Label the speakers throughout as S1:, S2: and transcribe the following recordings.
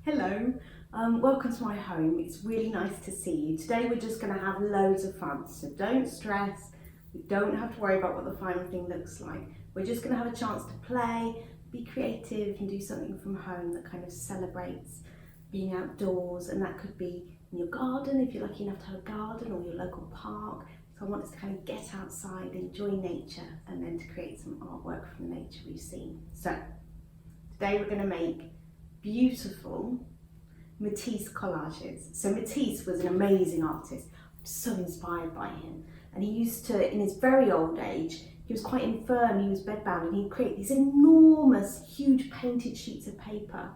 S1: Hello, welcome to my home. It's really nice to see you. Today we're just going to have loads of fun, so don't stress. We don't have to worry about what the final thing looks like. We're just going to have a chance to play, be creative and do something from home that kind of celebrates being outdoors, and that could be in your garden if you're lucky enough to have a garden, or your local park. So I want us to kind of get outside, enjoy nature, and then to create some artwork from the nature we've seen. So today we're going to make beautiful matisse collages. So Matisse was an amazing artist. I'm so inspired by him. And he used to, in his very old age, he was quite infirm, he was bedbound, and he'd create these enormous, huge painted sheets of paper.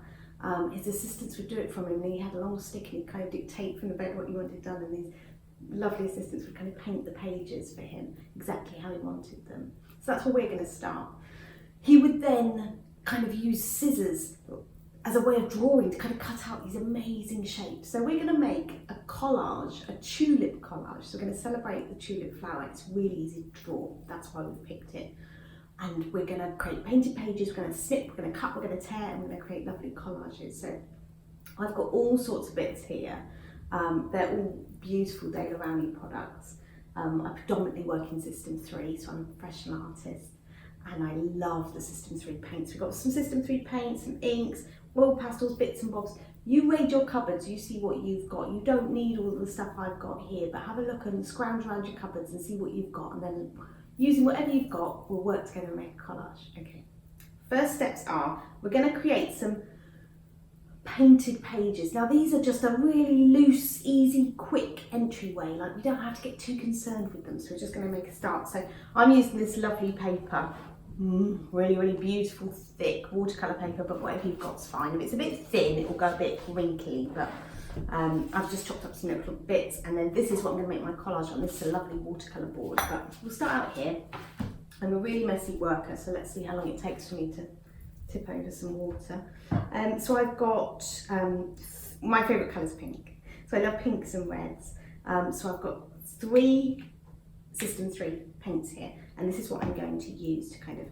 S1: His assistants would do it from him, and he had a long stick and he'd kind of dictate from the bed what he wanted done, and these lovely assistants would kind of paint the pages for him exactly how he wanted them. So that's where we're going to start. He would then kind of use scissors as a way of drawing to kind of cut out these amazing shapes. So we're going to make a collage, a tulip collage. So we're going to celebrate the tulip flower. It's really easy to draw. That's why we've picked it. And we're going to create painted pages. We're going to snip, we're going to cut, we're going to tear, and we're going to create lovely collages. So I've got all sorts of bits here. They're all beautiful Daler Rowney products. I predominantly work in System 3, so I'm a professional artist. And I love the System 3 paints. We've got some System 3 paints, some inks, oil pastels, bits and bobs. You raid your cupboards, you see what you've got. You don't need all the stuff I've got here, but have a look and scrounge around your cupboards and see what you've got, and then using whatever you've got, we'll work together and make a collage. Okay. First steps are, we're going to create some painted pages. Now these are just a really loose, easy, quick entryway. Like, we don't have to get too concerned with them, so we're just going to make a start. So I'm using this lovely paper. Really beautiful thick watercolour paper, but whatever you've got's fine. If it's a bit thin, it will go a bit wrinkly, but I've just chopped up some little bits, and then this is what I'm going to make my collage on. This is a lovely watercolour board, but we'll start out here. I'm a really messy worker, so let's see how long it takes for me to tip over some water. So I've got my favourite colour's pink, so I love pinks and reds. So I've got 3 System 3 paints here, and this is what I'm going to use to kind of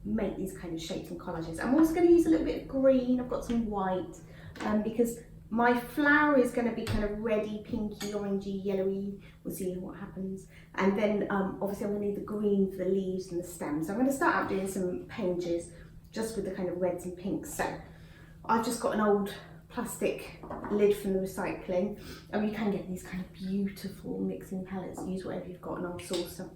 S1: make these kind of shapes and collages. I'm also going to use a little bit of green. I've got some white, because my flower is going to be kind of reddy, pinky, orangey, yellowy. We'll see what happens. And then obviously I'm going to need the green for the leaves and the stems. So I'm going to start out doing some pages just with the kind of reds and pinks. So I've just got an old plastic lid from the recycling, and you can get these kind of beautiful mixing palettes. Use whatever you've got, an old saucer.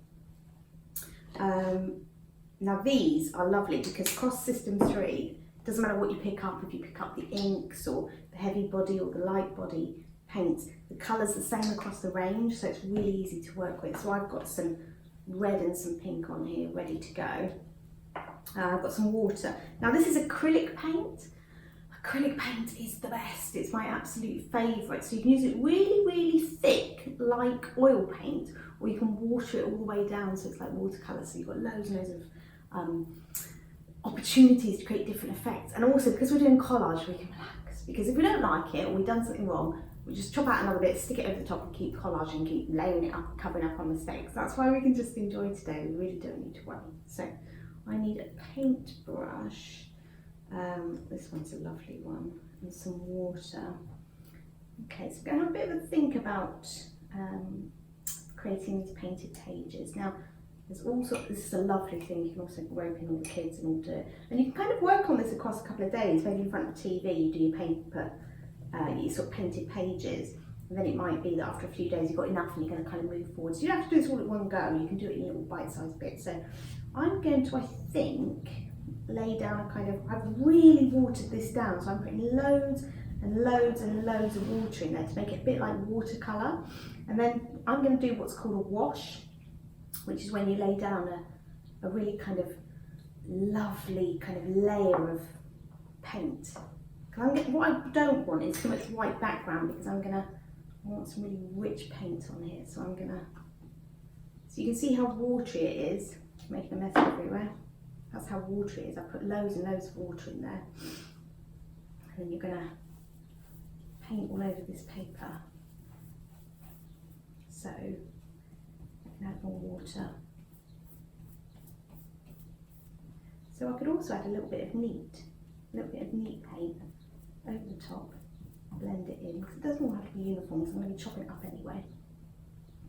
S1: Now these are lovely because across System 3, it doesn't matter what you pick up, if you pick up the inks or the heavy body or the light body paints, the colour's the same across the range, so it's really easy to work with. So I've got some red and some pink on here ready to go. I've got some water. Now this is acrylic paint. Acrylic paint is the best. It's my absolute favourite. So you can use it really thick, like oil paint, or you can water it all the way down so it's like watercolour. So you've got loads and loads of opportunities to create different effects. And also, because we're doing collage, we can relax. Because if we don't like it, or we've done something wrong, we just chop out another bit, stick it over the top, and keep collaging, keep laying it up, and covering up on mistakes. That's why we can just enjoy today. We really don't need to worry. So I need a paintbrush. This one's a lovely one, and some water. Okay, so we're going to have a bit of a think about creating these painted pages. Now, there's all sorts. This is a lovely thing. You can also rope in all the kids and all do it, and you can kind of work on this across a couple of days. Maybe in front of the TV, you do your paper, your sort of painted pages, and then it might be that after a few days you've got enough and you're going to kind of move forward. So you don't have to do this all at one go. You can do it in little bite-sized bits. So I'm going to, I think, lay down a kind of, I've really watered this down, so I'm putting loads and loads and loads of water in there to make it a bit like watercolour. And then I'm going to do what's called a wash, which is when you lay down a really kind of lovely kind of layer of paint. What I don't want is too much white background, because I want some really rich paint on here. So I'm gonna, so you can see how watery it is, making a mess everywhere. That's how watery it is. I put loads and loads of water in there. And then you're gonna paint all over this paper. So I can add more water. So I could also add a little bit of neat paint over the top, blend it in, because it doesn't all have to be uniform, so I'm going to be chopping it up anyway.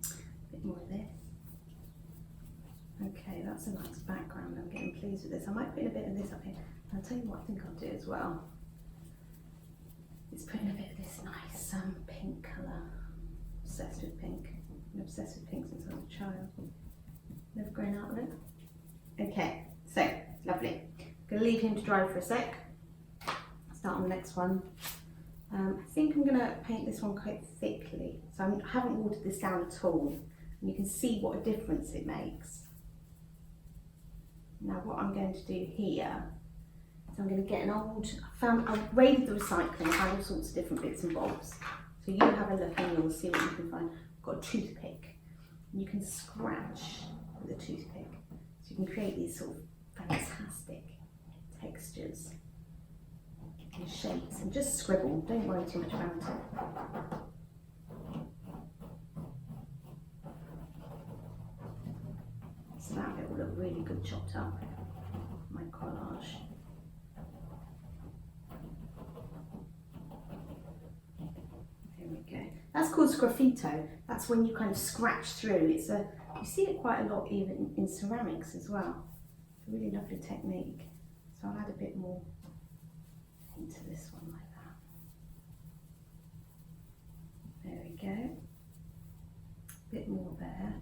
S1: A bit more of this. Okay, that's a nice background. I'm getting pleased with this. I might put a bit of this up here. I'll tell you what I think I'll do as well. Is put in a bit of this nice pink colour. Obsessed with pink. I'm obsessed with pink since I was a child. Never grown out of it. Okay, so lovely. I'm going to leave him to dry for a sec. Start on the next one. I think I'm going to paint this one quite thickly. So I haven't watered this down at all. And you can see what a difference it makes. Now what I'm going to do here is I'm going to get an old, I've raided the recycling, I found all sorts of different bits and bobs. So you have a look and you'll see what you can find. I've got a toothpick. And you can scratch with a toothpick. So you can create these sort of fantastic textures and shapes, and just scribble, don't worry too much about it. So that bit will look really good chopped up, my collage. There we go. That's called sgraffito. That's when you kind of scratch through. It's a, you see it quite a lot even in ceramics as well. It's a really lovely technique. So I'll add a bit more into this one like that. There we go. A bit more there.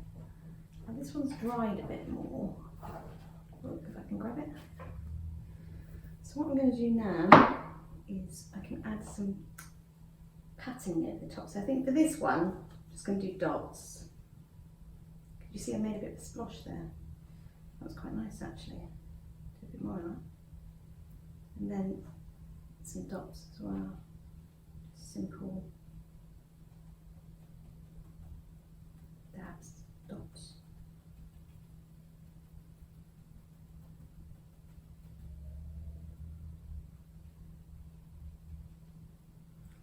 S1: Now this one's dried a bit more. Look if I can grab it. So what I'm going to do now is I can add some patting at the top. So I think for this one, I'm just going to do dots. Could you see I made a bit of a splosh there? That was quite nice actually. Do a bit more of that. And then some dots as well. Just simple dabs, dots.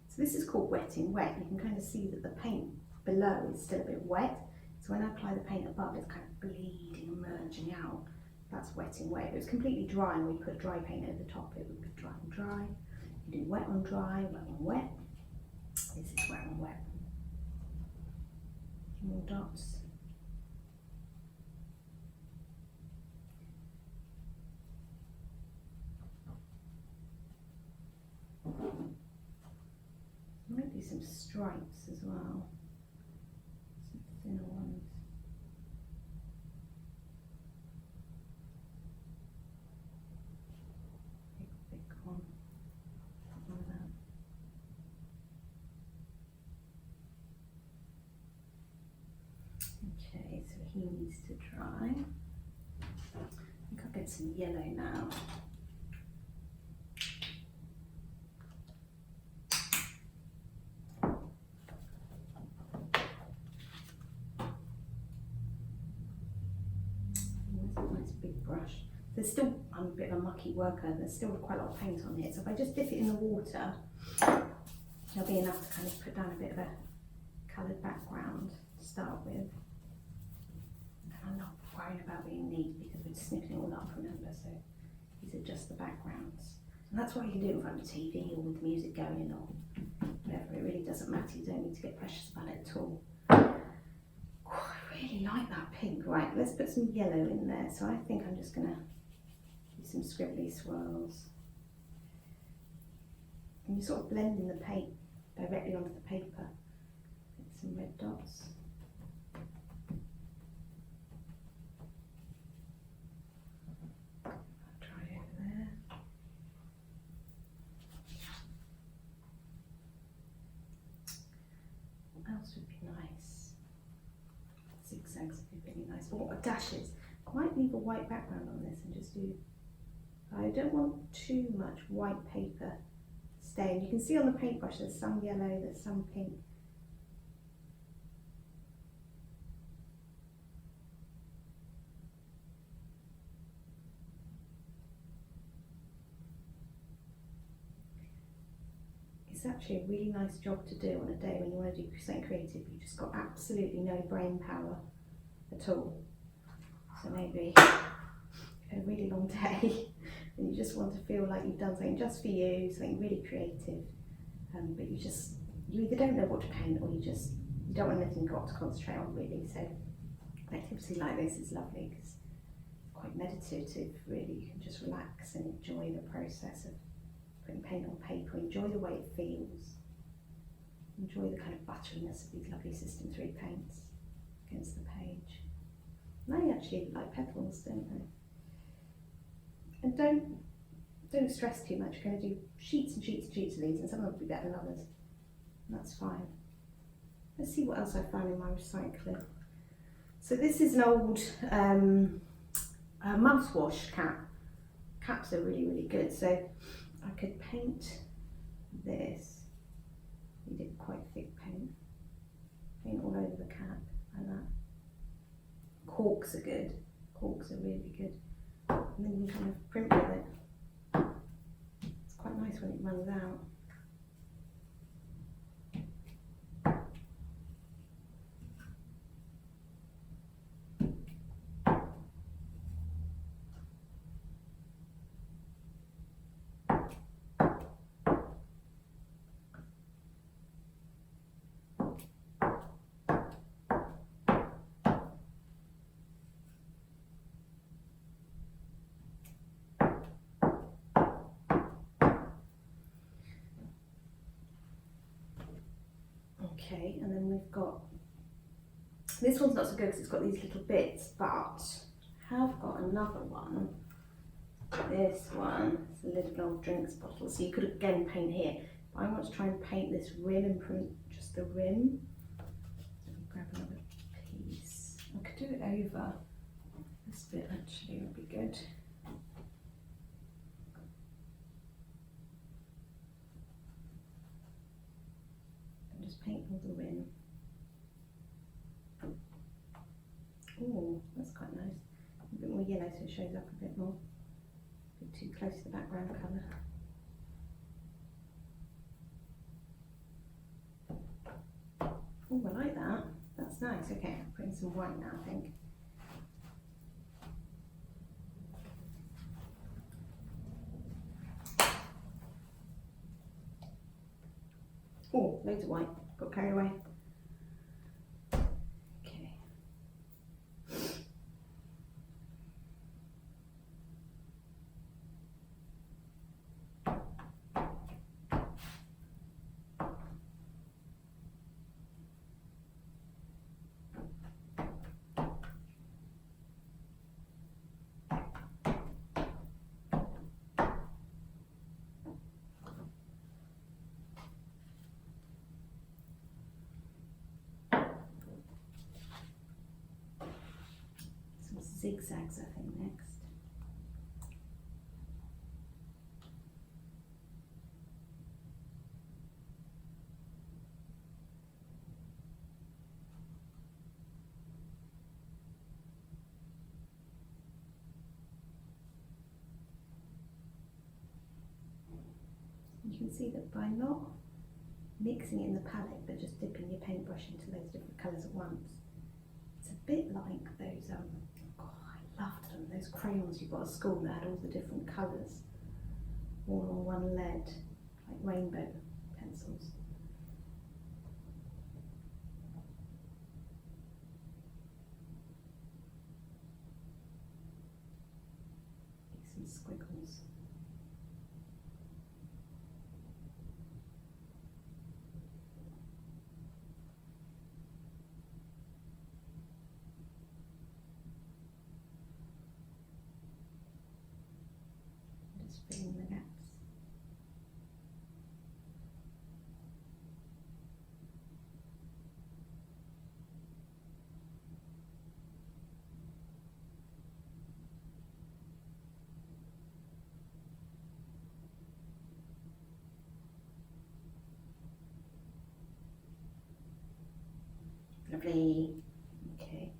S1: So this is called wetting wet. You can kind of see that the paint below is still a bit wet. So when I apply the paint above, it's kind of bleeding and merging out. That's wetting wet. If it was completely dry and we put dry paint over the top, it would be dry on dry. You do wet on dry, wet on wet. This is wet on wet. More dots. I might do some stripes as well. Some thinner ones. Big one. Like that. Okay, so he needs to dry. I think I'll get some yellow now. Big brush. There's still, I'm a bit of a mucky worker, there's still quite a lot of paint on it, so if I just dip it in the water, there'll be enough to kind of put down a bit of a coloured background to start with. And I'm not worrying about being neat because we're snipping it all up, remember, so these are just the backgrounds. And that's what you can do in front of the TV or with music going or whatever, it really doesn't matter, you don't need to get precious about it at all. I really like that pink. Right, let's put some yellow in there. So I think I'm just going to do some scribbly swirls. And you're sort of blending the paint directly onto the paper. Get some red dots. Try over there. What else would be nice? Zigzags would be really nice, or dashes. I might leave a white background on this and just do, I don't want too much white paper stain. You can see on the paintbrush there's some yellow, there's some pink. It's actually a really nice job to do on a day when you want to do something creative. You've just got absolutely no brain power at all. So maybe you've had a really long day and you just want to feel like you've done something just for you, something really creative. but you either don't know what to paint or you don't want anything you've got to concentrate on really. So an activity like this is lovely because it's quite meditative really. You can just relax and enjoy the process of putting paint on paper, enjoy the way it feels, enjoy the kind of butteriness of these lovely System 3 paints against the page. And they actually like petals, don't they? And don't stress too much. You're going to do sheets and sheets and sheets of these, and some of them will be better than others. And that's fine. Let's see what else I found in my recycling. So this is an old mouthwash cap. Caps are really, really good. So I could paint this. We did quite thick paint. Paint all over the cap like that. Corks are good. Corks are really good. And then you kind of print with it. It's quite nice when it runs out. Okay, and then we've got, this one's not so good because it's got these little bits, but I have got another one. This one, it's a little old drinks bottle, so you could again paint here, but I want to try and paint this rim and print just the rim. So I'll grab another piece. I could do it over this bit actually, would be good. Paint all the rim. Oh, that's quite nice. A bit more yellow so it shows up a bit more. A bit too close to the background colour. Oh, I like that. That's nice. Okay, I'm putting some white now, I think. Oh, loads of white. Got carried away. Okay. Zigzags, I think, next. You can see that by not mixing it in the palette, but just dipping your paintbrush into those different colours at once, it's a bit like those loved them, those crayons you got at school that had all the different colours all on one lead, like rainbow pencils. Make some squiggles. Fill in the gaps. Lovely. Okay.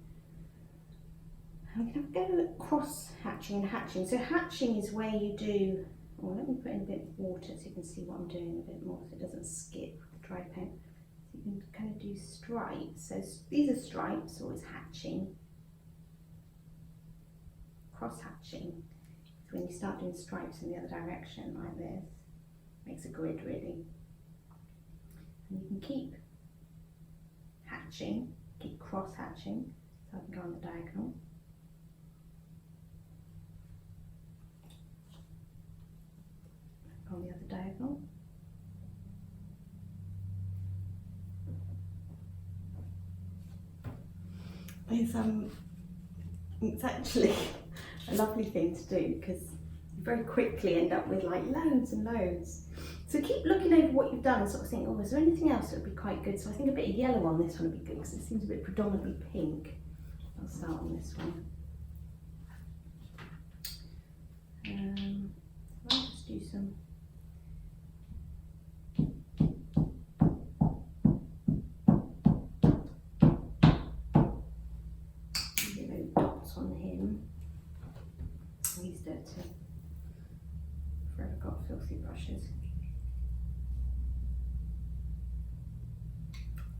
S1: I'm going to go cross hatching and hatching. So hatching is where you do, oh, let me put in a bit of water so you can see what I'm doing a bit more so it doesn't skip with the dry paint. So you can kind of do stripes. So these are stripes, or it's hatching. Cross hatching is when you start doing stripes in the other direction like this. Makes a grid really. hatching, keep cross hatching, so I can go on the diagonal. On the other diagonal. It's actually a lovely thing to do because you very quickly end up with like loads and loads. So keep looking over what you've done and sort of think, oh, is there anything else that would be quite good? So I think a bit of yellow on this one would be good because it seems a bit predominantly pink. I'll start on this one. I'll just do some on him. He's dirty. Forever got filthy brushes.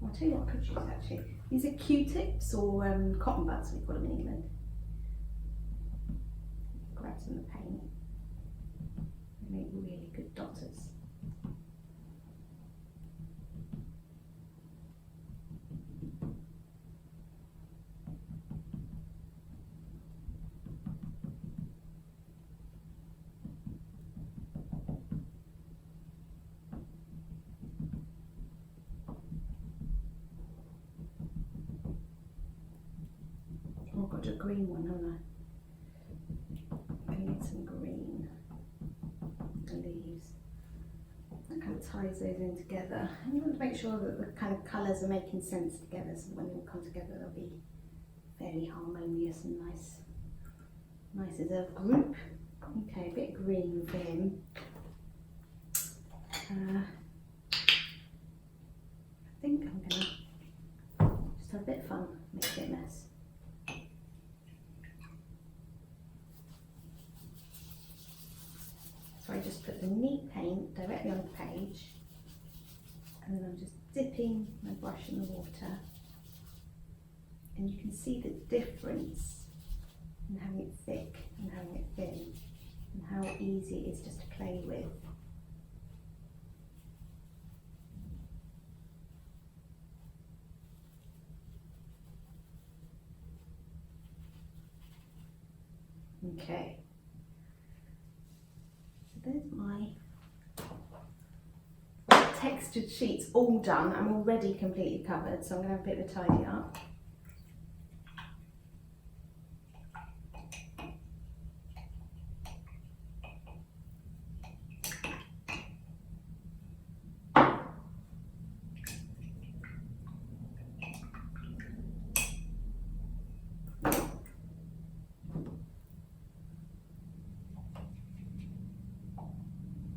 S1: I'll tell you what I could use actually. These are Q-tips or cotton buds, we call them in England. Grab some of the paint. They make really good dotters. Oh, I've got to do a green one, haven't I? I need some green leaves. That kind of ties those in together. And you want to make sure that the kind of colours are making sense together, so when they all come together they'll be fairly harmonious and nice as a group. Okay, a bit of green for him. I think I'm going to just have a bit of fun, make a bit of mess. So I just put the neat paint directly on the page, and then I'm just dipping my brush in the water, and you can see the difference in having it thick and having it thin, and how easy it is just to play with. Okay. There's my textured sheets all done. I'm already completely covered, so I'm going to have a bit of a tidy up.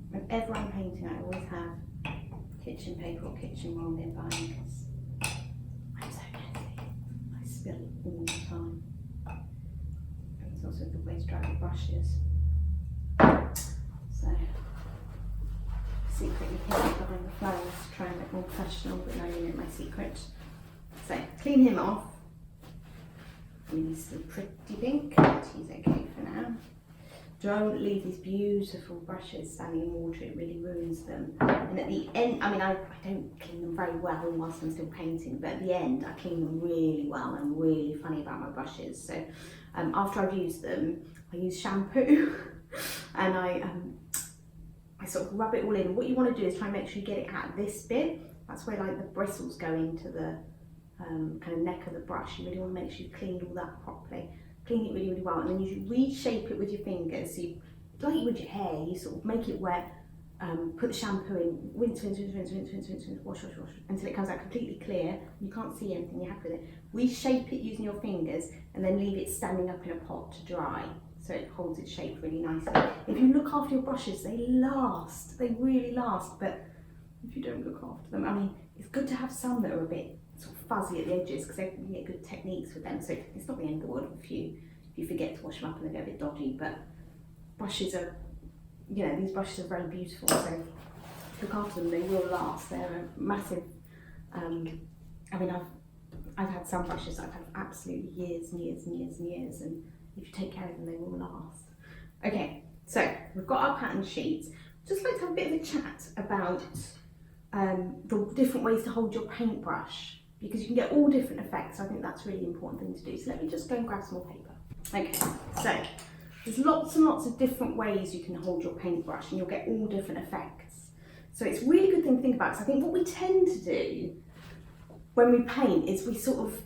S1: Whenever I'm painting, I always have kitchen paper or kitchen roll nearby because I'm so messy. I spill all the time. And it's also a good way to dry the brushes. So, secretly hidden behind the flowers to try and look more professional, but now you know my secret. So, clean him off. I mean, he's still pretty pink, but he's okay for now. Don't leave these beautiful brushes standing in water, it really ruins them. And at the end, I mean, I don't clean them very well whilst I'm still painting, but at the end I clean them really well. I'm really funny about my brushes. So after I've used them, I use shampoo and I sort of rub it all in. What you want to do is try and make sure you get it at this bit. That's where like the bristles go into the kind of neck of the brush. You really want to make sure you clean all that properly. Clean it really, really well, and then you reshape it with your fingers. So you, like with your hair, you sort of make it wet, put the shampoo in, rinse, wash, until it comes out completely clear. You can't see anything, you're happy with it. Reshape it using your fingers, and then leave it standing up in a pot to dry, so it holds its shape really nicely. If you look after your brushes, they last, they really last, but if you don't look after them, I mean, it's good to have some that are a bit sort of fuzzy at the edges because you can get good techniques with them, so it's not the end of the world if you forget to wash them up and they go a bit dodgy. But brushes are, you know, these brushes are very beautiful, so look after them, they will last. They're a massive, I mean, I've had some brushes that I've had for absolutely years and years and years and years, and if you take care of them, they will last. Okay, so we've got our pattern sheets. Just like to have a bit of a chat about the different ways to hold your paintbrush because you can get all different effects. I think that's a really important thing to do. So let me just go and grab some more paper. Okay, so there's lots and lots of different ways you can hold your paintbrush and you'll get all different effects. So it's a really good thing to think about, because I think what we tend to do when we paint is we sort of,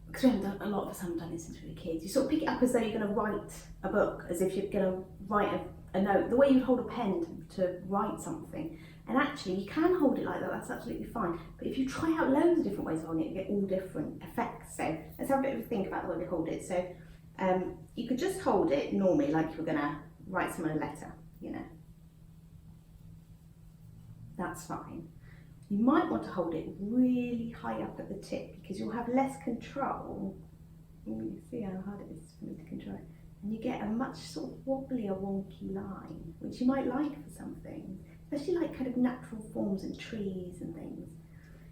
S1: because we haven't done, a lot of us haven't done it since we were kids, you sort of pick it up as though you're going to write a book, as if you're going to write a note, the way you'd hold a pen to write something. And actually you can hold it like that, that's absolutely fine. But if you try out loads of different ways of holding it, you get all different effects. So let's have a bit of a think about the way we hold it. So you could just hold it normally like you were going to write someone a letter, you know. That's fine. You might want to hold it really high up at the tip because you'll have less control. You see how hard it is for me to control it. And you get a much sort of wobbly or wonky line, which you might like for some things, especially like kind of natural forms and trees and things.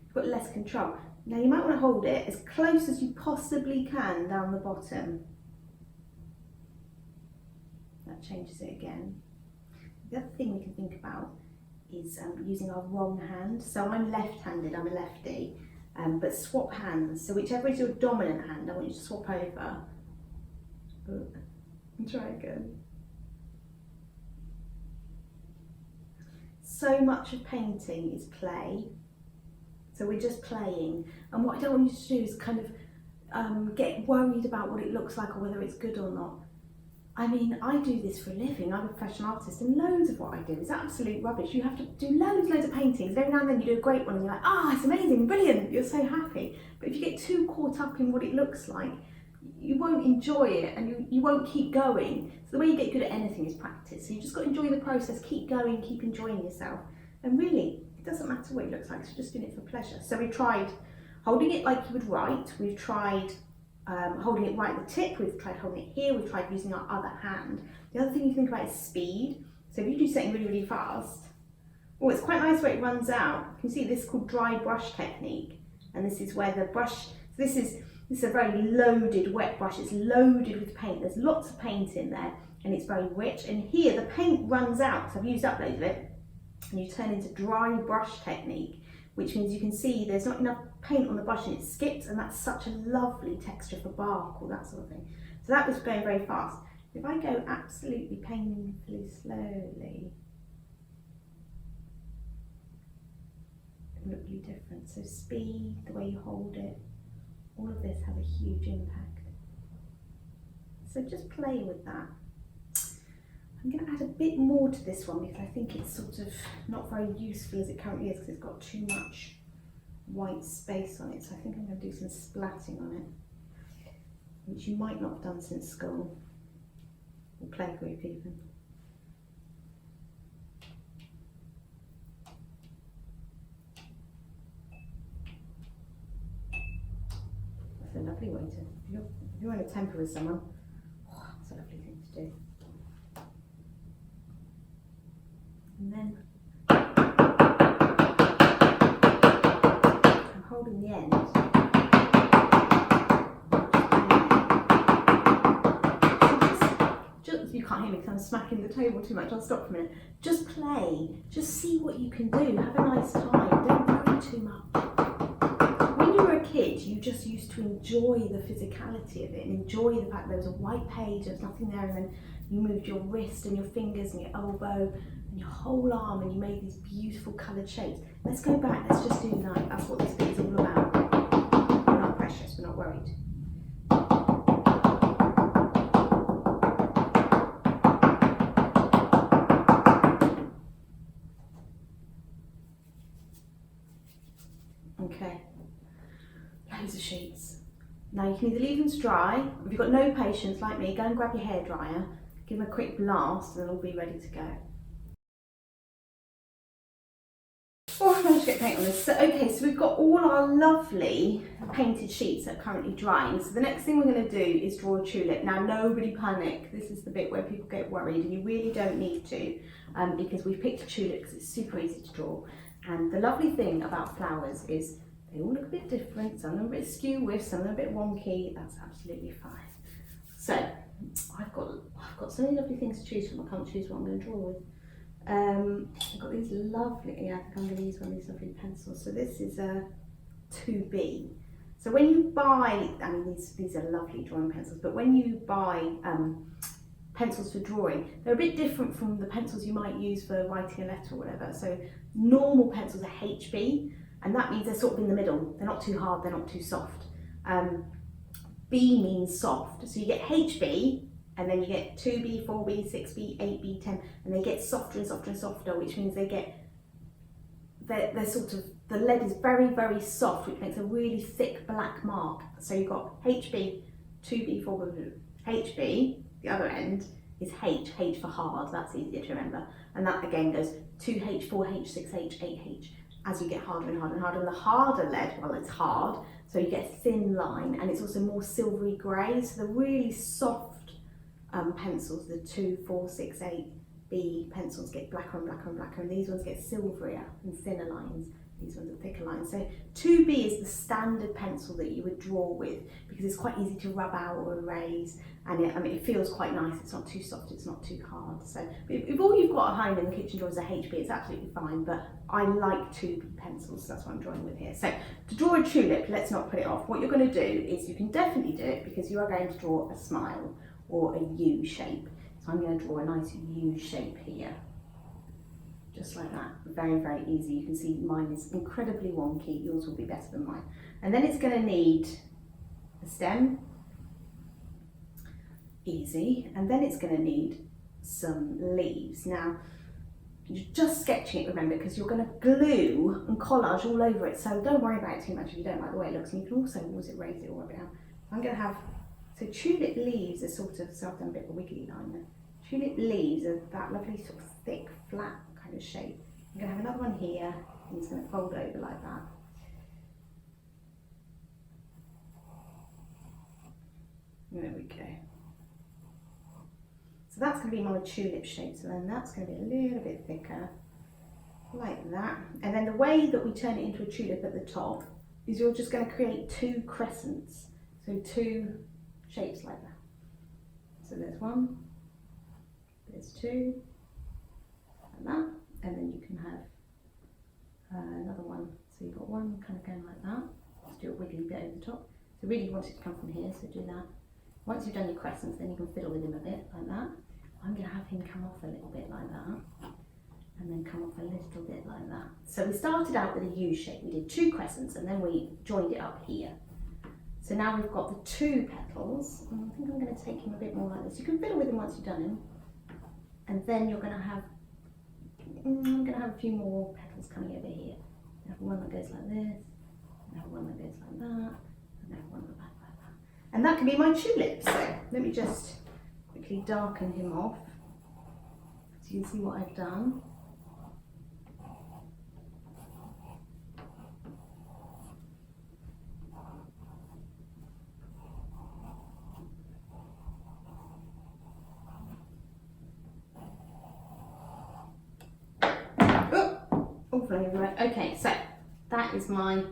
S1: You've got less control. Now you might want to hold it as close as you possibly can down the bottom. That changes it again. The other thing we can think about is using our wrong hand. So I'm left-handed, I'm a lefty, but swap hands. So whichever is your dominant hand, I want you to swap over. And try again. So much of painting is play. So we're just playing. And what I don't want you to do is kind of get worried about what it looks like or whether it's good or not. I mean, I do this for a living. I'm a professional artist, and loads of what I do is absolute rubbish. You have to do loads of paintings, and every now and then you do a great one and you're like, ah, it's amazing, brilliant, you're so happy. But if you get too caught up in what it looks like, you won't enjoy it and you won't keep going. So the way you get good at anything is practice. So you just got to enjoy the process, keep going, keep enjoying yourself. And really, it doesn't matter what it looks like, so you're just doing it for pleasure. So we tried holding it like you would write, we've tried holding it right at the tip, we've tried holding it here, we've tried using our other hand. The other thing you think about is speed. So if you do something really, really fast, oh, it's quite nice where it runs out. You can see this is called dry brush technique. And this is where the brush, so this is a very loaded wet brush, it's loaded with paint. There's lots of paint in there and it's very rich. And here the paint runs out, so I've used up loads of it, and you turn into dry brush technique, which means you can see there's not enough paint on the brush and it skips, and that's such a lovely texture for bark or that sort of thing. So that was going very fast. If I go absolutely painfully slowly, it will look really different. So speed, the way you hold it, all of this has a huge impact. So just play with that. I'm going to add a bit more to this one because I think it's sort of not very useful as it currently is because it's got too much white space on it. So I think I'm going to do some splatting on it, which you might not have done since school or playgroup even. That's a lovely way to, if you're in a temper with someone, oh, that's a lovely thing to do. And then I'm holding the end. Just you can't hear me because I'm smacking the table too much. I'll stop for a minute. Just play. Just see what you can do. Have a nice time. Don't worry too much. When you were a kid, you just used to enjoy the physicality of it and enjoy the fact there was a white page, there's nothing there, and then you moved your wrist and your fingers and your elbow and your whole arm and you made these beautiful coloured shapes. Let's go back, let's just do that. That's what this bit is all about. We're not precious, we're not worried. Okay, loads of sheets. Now you can either leave them to dry, if you've got no patience like me, go and grab your hairdryer, give them a quick blast and they'll all be ready to go. Oh, I managed to get paint on this. So, okay, so we've got all our lovely painted sheets that are currently drying. So the next thing we're going to do is draw a tulip. Now nobody panic, this is the bit where people get worried and you really don't need to because we've picked a tulip because it's super easy to draw. And the lovely thing about flowers is they all look a bit different, some of them a bit skew with, some of them a bit wonky, that's absolutely fine. So I've got so many lovely things to choose from, I can't choose what I'm going to draw with. I've got these lovely, I think I'm going to use one of these lovely pencils. So this is a 2B So when you buy, I mean these are lovely drawing pencils, but when you buy pencils for drawing, they're a bit different from the pencils you might use for writing a letter or whatever. So normal pencils are HB, and that means they're sort of in the middle. They're not too hard, they're not too soft. B means soft, so you get HB, and then you get 2B, 4B, 6B, 8B, 10, and they get softer and softer and softer, which means they're sort of, the lead is very, very soft, which makes a really thick black mark. So you've got HB, 2B, 4B, HB, the other end is H for hard, that's easier to remember. And that again goes 2H, 4H, 6H, 8H, as you get harder and harder and harder. And the harder lead, well, it's hard, so you get a thin line, and it's also more silvery grey. So the really soft pencils, the 2, 4, 6, 8B pencils get blacker and blacker and blacker, and these ones get silverier and thinner lines. These ones are thicker lines. So 2B is the standard pencil that you would draw with, because it's quite easy to rub out or erase, and it feels quite nice. It's not too soft, it's not too hard. So if all you've got at home in the kitchen drawers are HB, it's absolutely fine, but I like 2B pencils, so that's what I'm drawing with here. So to draw a tulip, let's not put it off. What you're going to do is, you can definitely do it because you are going to draw a smile or a U shape. So I'm going to draw a nice U shape here. Just like that, very, very easy. You can see mine is incredibly wonky, yours will be better than mine. And then it's going to need a stem, easy, and then it's going to need some leaves. Now, you're just sketching it, remember, because you're going to glue and collage all over it, so don't worry about it too much if you don't like the way it looks, and you can also always erase it or rub it out. I'm going to have, so tulip leaves are sort of, so I've done a bit of a wiggly line there. Tulip leaves are that lovely sort of thick, flat kind of shape. I'm going to have another one here, and it's going to fold over like that. There we go. So that's going to be my tulip shape, so then that's going to be a little bit thicker, like that. And then the way that we turn it into a tulip at the top is you're just going to create 2 crescents, so 2 shapes like that. So there's 1, there's 2, like that, and then you can have another one. So you've got one kind of going like that. Let's do a wiggly bit over the top. So really you want it to come from here, so do that. Once you've done your crescents, then you can fiddle with him a bit like that. I'm going to have him come off a little bit like that, and then come off a little bit like that. So we started out with a U shape. We did 2 crescents, and then we joined it up here. So now we've got the 2 petals, and I think I'm going to take him a bit more like this. You can fiddle with him once you've done him, and then you're going to have, I'm going to have a few more petals coming over here. I have one that goes like this, I have one that goes like that, and I have one like that. And that can be my tulip. So let me just quickly darken him off so you can see what I've done. Okay, so that is my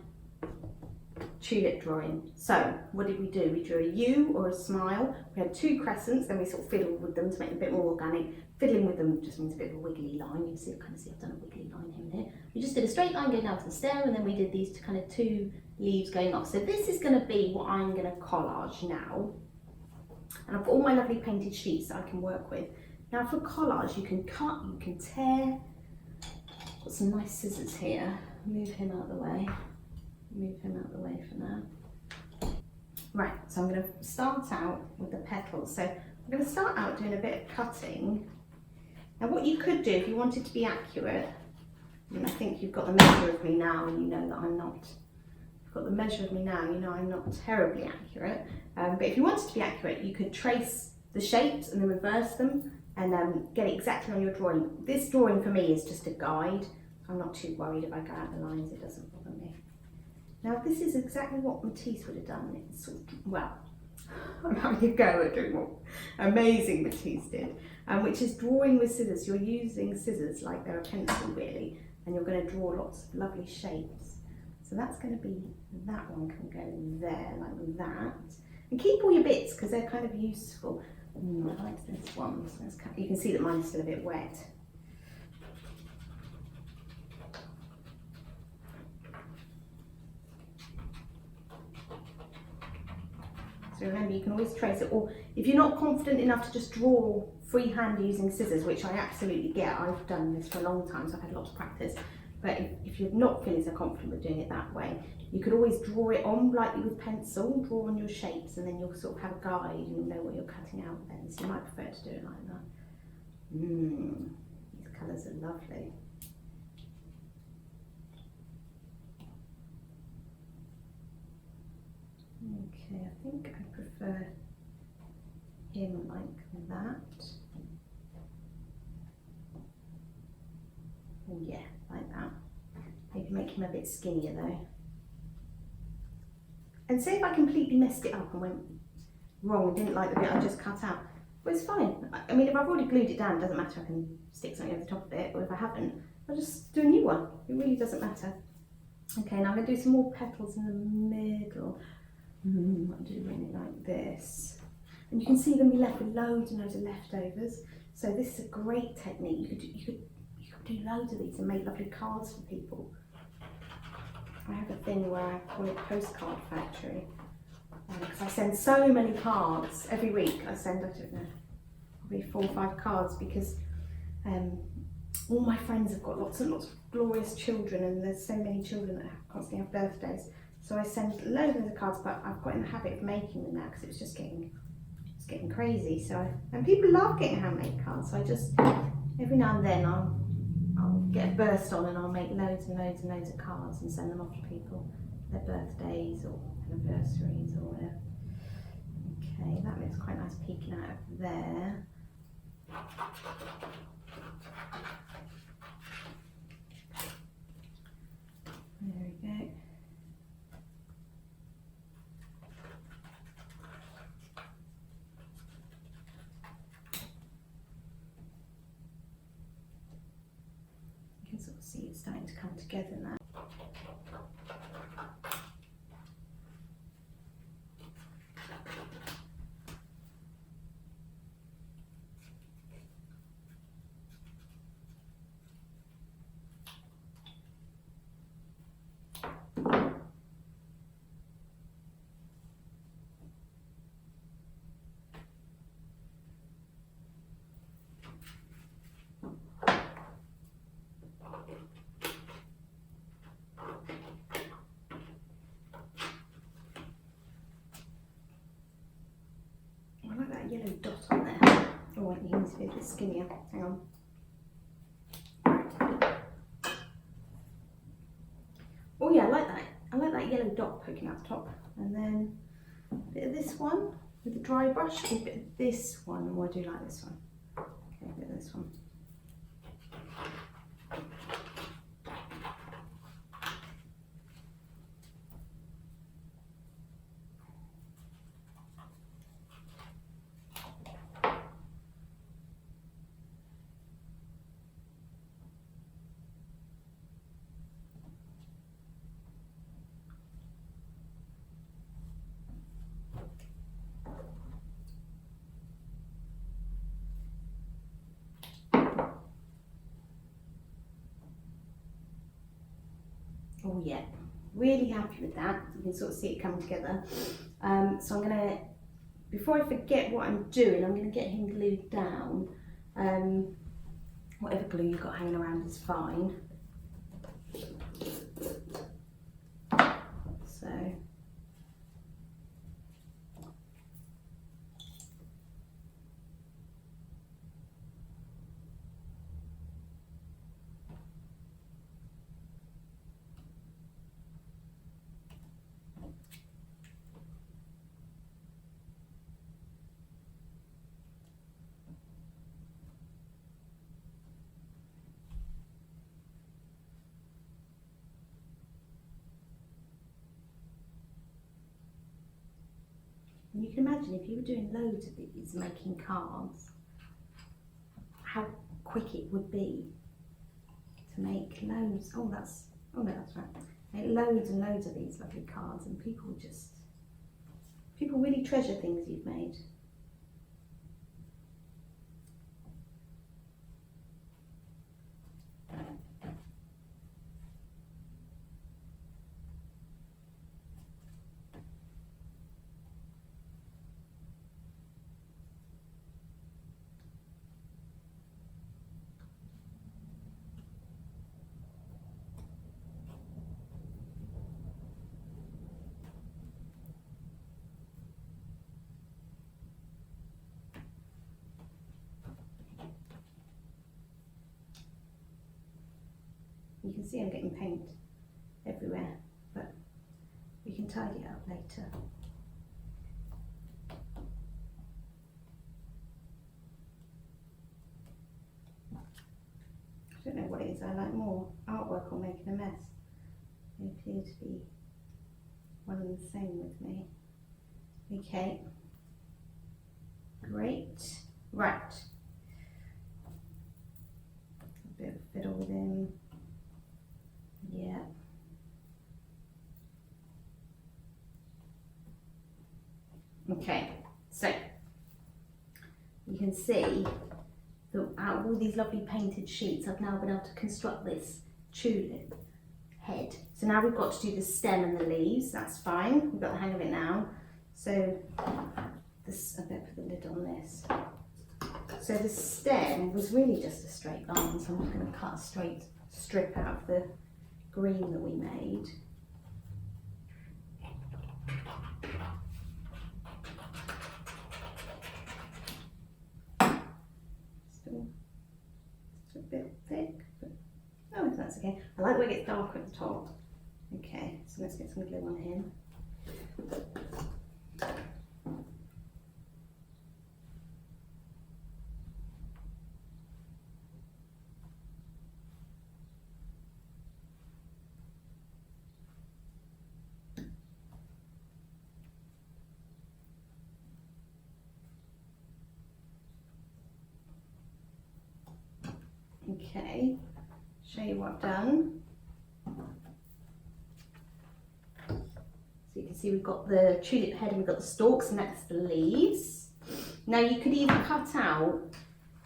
S1: tulip drawing. So what did we do? We drew a U or a smile. We had 2 crescents, then we sort of fiddled with them to make them a bit more organic. Fiddling with them just means a bit of a wiggly line. You can see, kind of see I've done a wiggly line here and there. We just did a straight line going down to the stem, and then we did these kind of 2 leaves going off. So this is going to be what I'm going to collage now. And I've got all my lovely painted sheets that I can work with. Now for collage, you can cut, you can tear. Got some nice scissors here. Move him out of the way. Move him out of the way for now. Right, so I'm going to start out with the petals. So I'm going to start out doing a bit of cutting. Now what you could do if you wanted to be accurate, and I think you've got the measure of me now and you know that I'm not, you've got the measure of me now, you know I'm not terribly accurate, but if you wanted to be accurate, you could trace the shapes and then reverse them and get it exactly on your drawing. This drawing for me is just a guide. I'm not too worried if I go out the lines, it doesn't bother me. Now this is exactly what Matisse would have done. It's sort of, well, I'm having a go at doing what amazing Matisse did, which is drawing with scissors. You're using scissors like they're a pencil really, and you're going to draw lots of lovely shapes. So that's going to be, that one can go there like that. And keep all your bits because they're kind of useful. I like this one, so you can see that mine's still a bit wet. So remember, you can always trace it, or if you're not confident enough to just draw freehand using scissors, which I absolutely get, I've done this for a long time, so I've had lots of practice, but if you're not feeling so confident with doing it that way, you could always draw it on lightly with pencil, draw on your shapes, and then you'll sort of have a guide and you'll know what you're cutting out then, so you might prefer to do it like that. These colours are lovely. Okay, I think I prefer him like that. Oh yeah, like that. Maybe make him a bit skinnier though. And say if I completely messed it up and went wrong and didn't like the bit I just cut out, well, it's fine. I mean, if I've already glued it down, it doesn't matter, I can stick something over the top of it, or if I haven't, I'll just do a new one. It really doesn't matter. Okay, now I'm going to do some more petals in the middle. I'm doing it like this. And you can see them be left with loads and loads of leftovers. So this is a great technique. You could do loads of these and make lovely cards for people. I have a thing where I call it Postcard Factory. Because I send so many cards every week. I send, I don't know, probably 4 or 5 cards, because all my friends have got lots and lots of glorious children, and there's so many children that constantly have birthdays. So I send loads of cards, but I've got in the habit of making them now because it's just getting crazy. So and people love getting handmade cards. So I just every now and then I'll get a burst on and I'll make loads and loads and loads of cards and send them off to people for their birthdays or anniversaries or whatever. Okay, that looks quite nice peeking out of there. There we go. You can sort of see it's starting to come together now. I like that yellow dot on there. Oh, it needs to be a bit skinnier. Hang on. Oh yeah, I like that. I like that yellow dot poking out the top. And then a bit of this one with the dry brush, a bit of this one. Oh, I do like this one. Okay, a bit of this one. Oh yeah, really happy with that. You can sort of see it come together. So I'm gonna, before I forget what I'm doing, I'm gonna get him glued down. Whatever glue you've got hanging around is fine. So. And you can imagine if you were doing loads of these, making cards, how quick it would be to make loads. Oh no, that's right. Make loads and loads of these lovely cards, and people really treasure things you've made. You can see I'm getting paint everywhere, but we can tidy it up later. I don't know what it is I like more, artwork or making a mess. They appear to be one and the same with me. Okay, great. Right, a bit of fiddle with him. Yeah. Okay, so you can see that out of all these lovely painted sheets, I've now been able to construct this tulip head. So now we've got to do the stem and the leaves. That's fine, we've got the hang of it now. So this, I better put the lid on this. So the stem was really just a straight line, so I'm just going to cut a straight strip out of the green that we made. Still a bit thick, but oh, that's okay. I like where it gets darker at the top. Okay, so let's get some glue on him. Okay, show you what I've done. So you can see we've got the tulip head and we've got the stalks, and that's the leaves. Now you could either cut out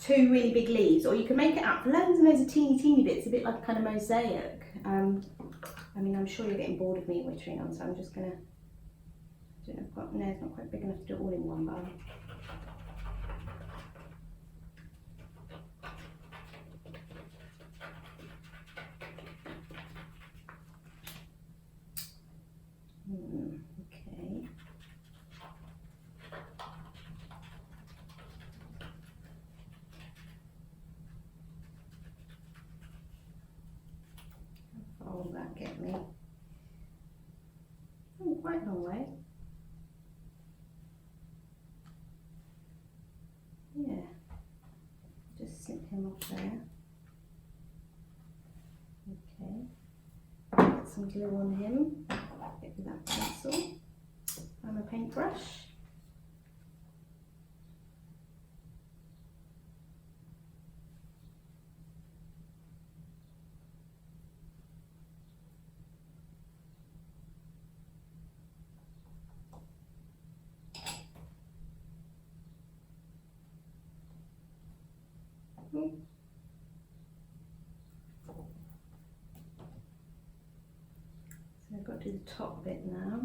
S1: 2 really big leaves, or you can make it up loads and loads of teeny bits, a bit like a kind of mosaic. I mean, I'm sure you're getting bored of me wittering on, so I'm just gonna, I don't know, I've got, no, it's not quite big enough to do it all in one bar. Okay. How far will that get me? Oh, quite a long way. Yeah. Just snip him off there. Okay. Get some glue on him. Get with that pencil and a paintbrush. So I've got to do the top bit now.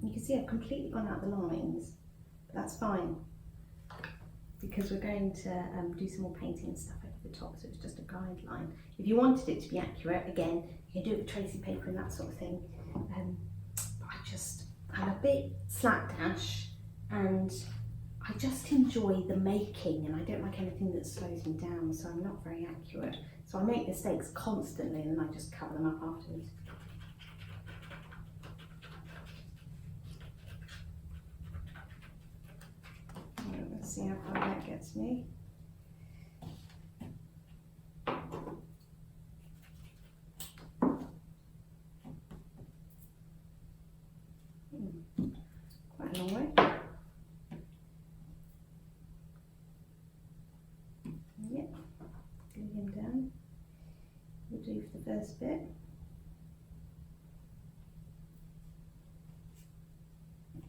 S1: You can see I've completely gone out the lines, but that's fine because we're going to do some more painting and stuff over the top, so it's just a guideline. If you wanted it to be accurate, again, you can do it with tracing paper and that sort of thing. But I'm a bit slapdash and I just enjoy the making, and I don't like anything that slows me down, so I'm not very accurate. So I make mistakes constantly and then I just cover them up afterwards. Let's see how far that gets me. Quite a long way. Yep, glue him down. We'll do for the first this bit.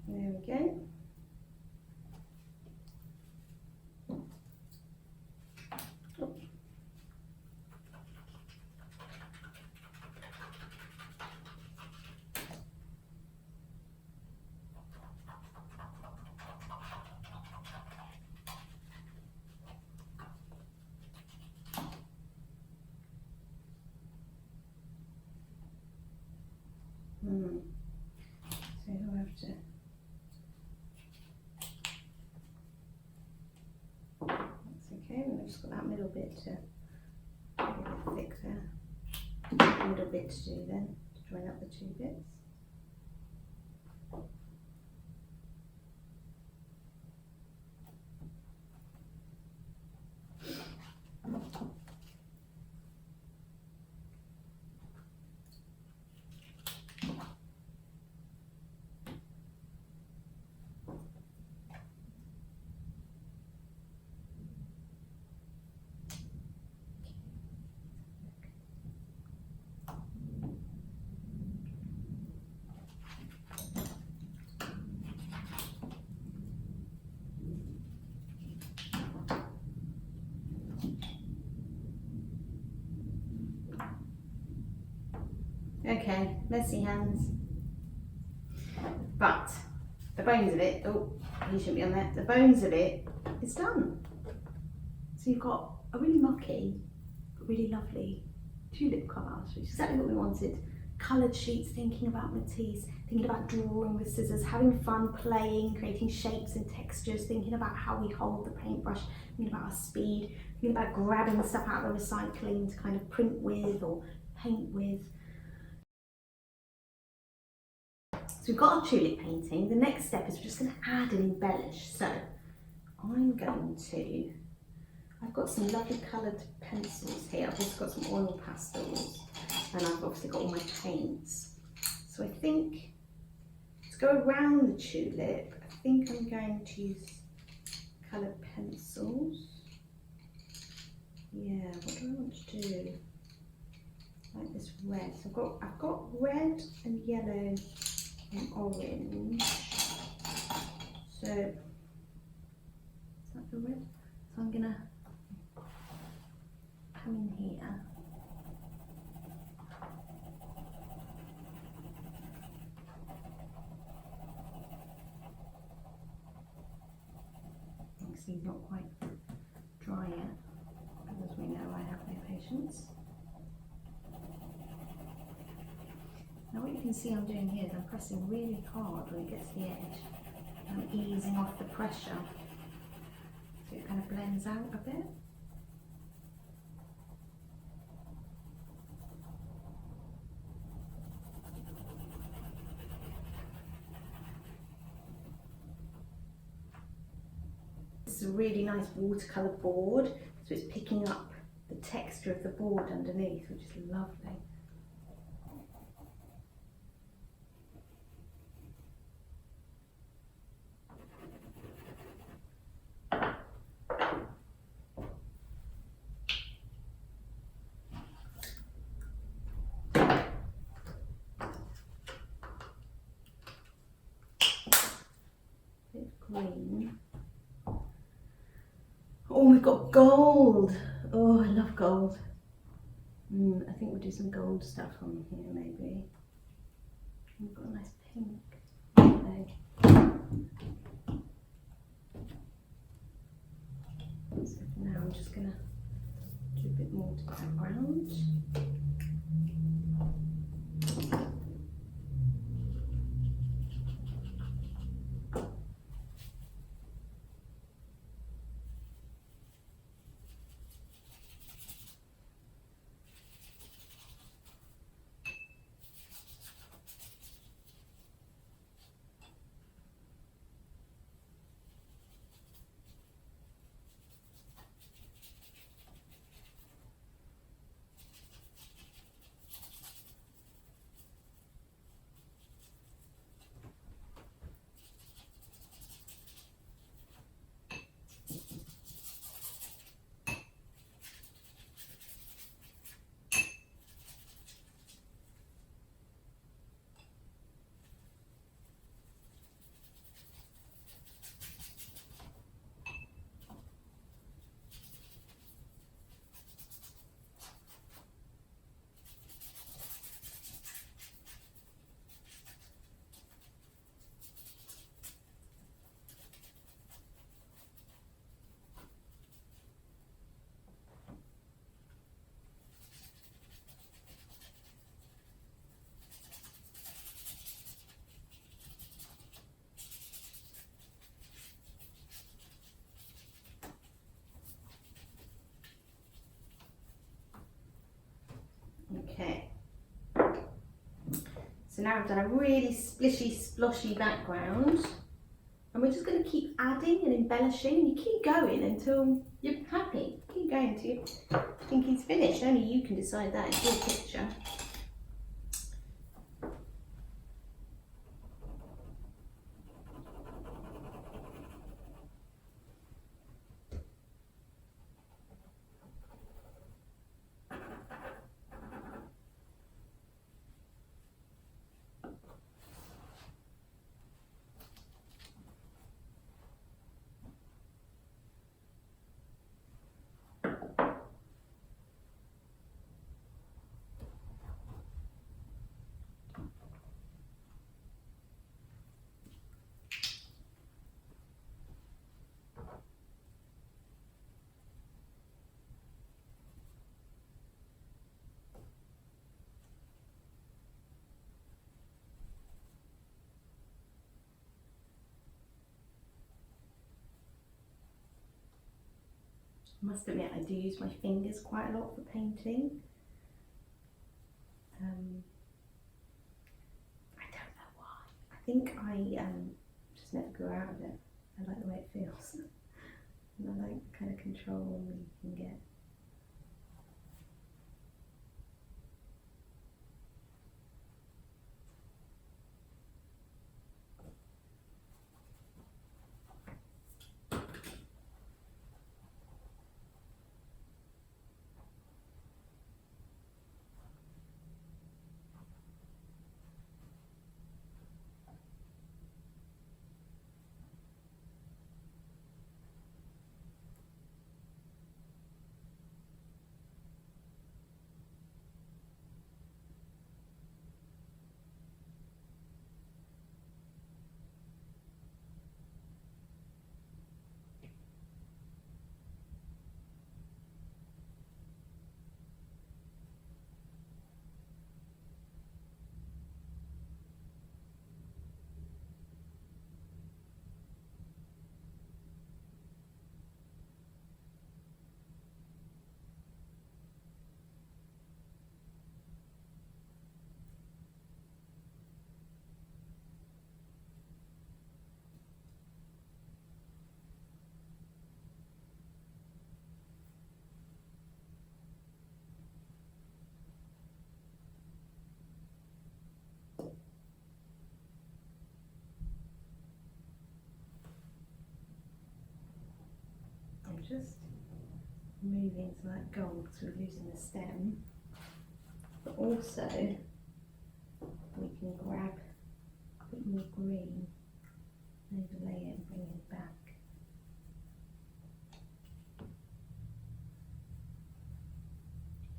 S1: There we go. So you'll have to. That's okay. We've just got that middle bit to get a bit thick there. Middle bit to do then to join up the two bits. Okay, messy hands. But the bones of it, oh, you shouldn't be on there. The bones of it is done. So you've got a really mucky, but really lovely tulip collage, which is exactly what we wanted. Coloured sheets, thinking about matisse, thinking about drawing with scissors, having fun, playing, creating shapes and textures, thinking about how we hold the paintbrush, thinking about our speed, thinking about grabbing stuff out of the recycling to kind of print with or paint with. So we've got our tulip painting. The next step is we're just going to add and embellish. So I've got some lovely coloured pencils here. I've also got some oil pastels, and I've obviously got all my paints. So I think to go around the tulip, I think I'm going to use coloured pencils. Yeah, what do I want to do? Like this red. So I've got red and yellow and orange. So is that the red? So I'm gonna come in here. Obviously he's not quite dry yet, as we know I have no patience. Now what you can see I'm doing here is I'm pressing really hard when it gets to the edge. I'm easing off the pressure so it kind of blends out a bit. This is a really nice watercolour board, so it's picking up the texture of the board underneath, which is lovely. Green. Oh, we've got gold. Oh, I love gold. I think we'll do some gold stuff on here maybe. We've got a nice pink. So now I'm just gonna do a bit more to the background. So now I've done a really splishy, sploshy background, and we're just going to keep adding and embellishing, and you keep going until you're happy. Keep going until you think it's finished. Only you can decide that, it's your picture. I must admit, I do use my fingers quite a lot for painting. I don't know why. I think I just never grew out of it. I like the way it feels. And I like the kind of control you can get. I'm just moving to that gold because we're losing the stem, but also we can grab a bit more green, overlay it and bring it back.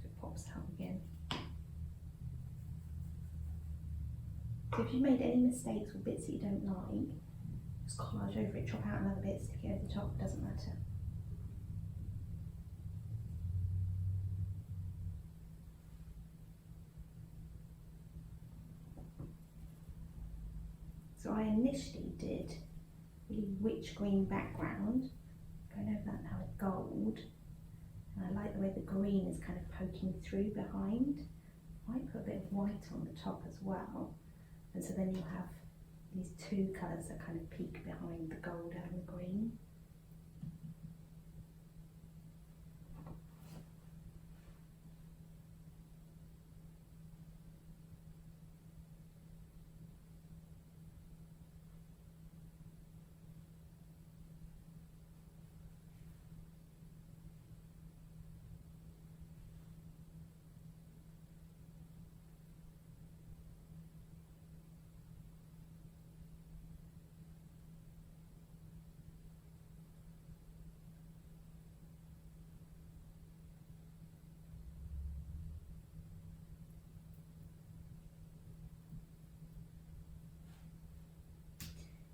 S1: So it pops out again. So if you've made any mistakes or bits that you don't like, just collage over it, chop out another bit, stick it over the top, doesn't matter. So I initially did really rich green background, going over that now with gold, and I like the way the green is kind of poking through behind. I might put a bit of white on the top as well, and so then you'll have these two colours that kind of peek behind the gold and the green.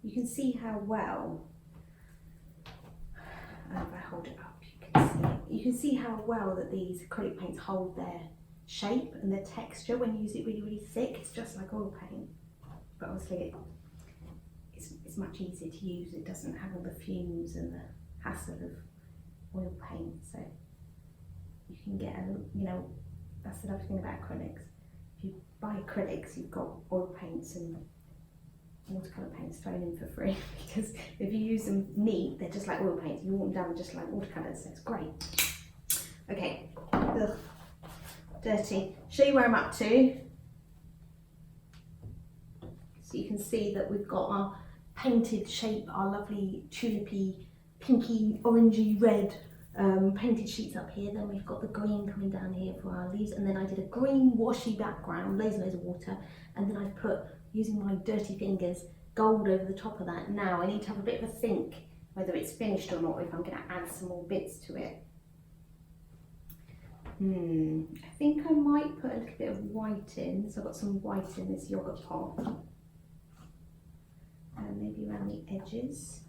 S1: You can see how well, if I hold it up, you can see it. You can see how well that these acrylic paints hold their shape and their texture when you use it really, really thick. It's just like oil paint, but obviously it's much easier to use. It doesn't have all the fumes and the hassle of oil paint, so you can get a, that's the lovely thing about acrylics. if you buy acrylics, you've got oil paints and watercolour paints thrown in for free, because if you use them neat, they're just like oil paints. You want them down, they're just like watercolours, so it's great. Okay, ugh, dirty. Show you where I'm up to. So you can see that we've got our painted shape, our lovely tulipy, pinky, orangey, red painted sheets up here. Then we've got the green coming down here for our leaves, and then I did a green washy background, loads and loads of water, and then I've put, using my dirty fingers, gold over the top of that. Now I need to have a bit of a think whether it's finished or not, if I'm going to add some more bits to it. I think I might put a little bit of white in, so I've got some white in this yogurt pot, and maybe around the edges.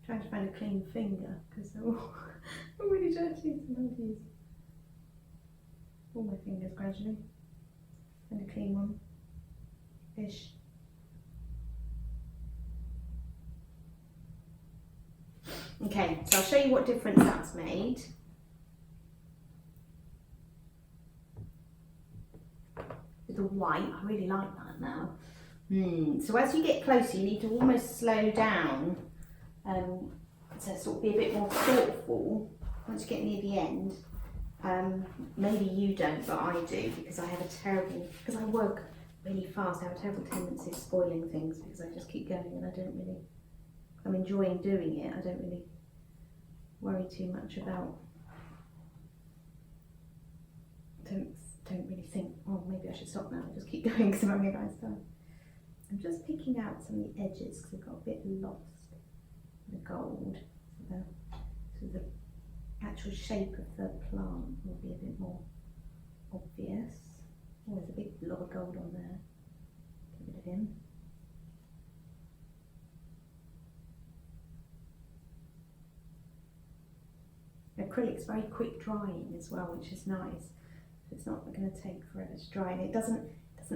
S1: Trying to find a clean finger because they're all really dirty. Sometimes use all my fingers gradually. Find a clean one. Ish. Okay, so I'll show you what difference that's made. With the white, I really like that now. So as you get closer, you need to almost slow down. To sort of be a bit more thoughtful once you get near the end. Maybe you don't, but I do, because I have a terrible, because I work really fast, I have a terrible tendency of spoiling things because I just keep going and I don't really, I'm enjoying doing it, I don't really worry too much about, don't really think, oh maybe I should stop now, just keep going because I'm having a nice time. I'm just picking out some of the edges because I've got a bit lost. The gold, so the actual shape of the plant will be a bit more obvious. Oh, there's a big lot of gold on there. Get rid of him. Acrylic's very quick drying as well, which is nice. It's not going to take forever to dry, and it doesn't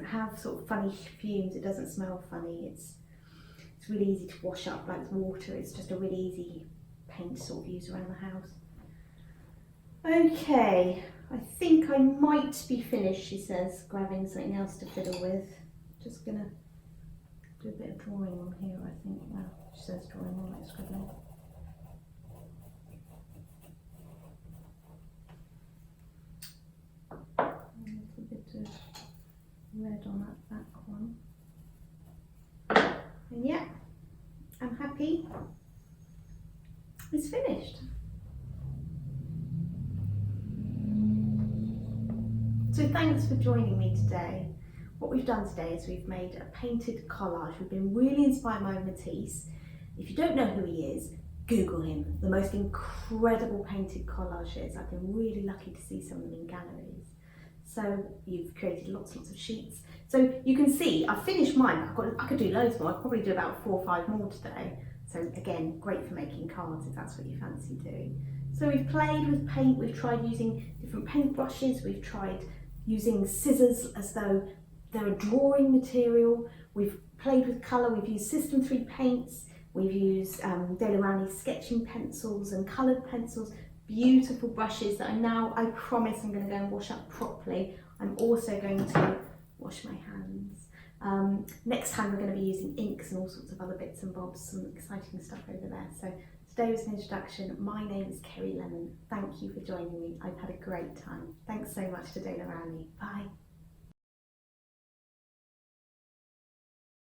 S1: have sort of funny fumes. It doesn't smell funny. It's really easy to wash up like water. It's just a really easy paint to sort of use around the house. Okay, I think I might be finished, she says, grabbing something else to fiddle with. Just gonna do a bit of drawing on here, I think. Well, she says drawing on, like scribbling. A little bit of red on that back one. And yeah, I'm happy. It's finished. So thanks for joining me today. What we've done today is we've made a painted collage. We've been really inspired by Matisse. If you don't know who he is, Google him. The most incredible painted collages. I've been really lucky to see some of them in galleries. So you've created lots of sheets. So you can see I've finished mine. I could do loads more. I'll probably do about 4 or 5 more today. So again, great for making cards if that's what you fancy doing. So we've played with paint. We've tried using different paint brushes. We've tried using scissors as though They're a drawing material. We've played with colour, we've used System3 paints, we've used Delirani sketching pencils and coloured pencils, beautiful brushes that I promise I'm going to go and wash up properly. I'm also going to wash my hands. Next time we're going to be using inks and all sorts of other bits and bobs, some exciting stuff over there. So today was an introduction. My name is Kerry Lemon. Thank you for joining me. I've had a great time. Thanks so much to Delirani. Bye.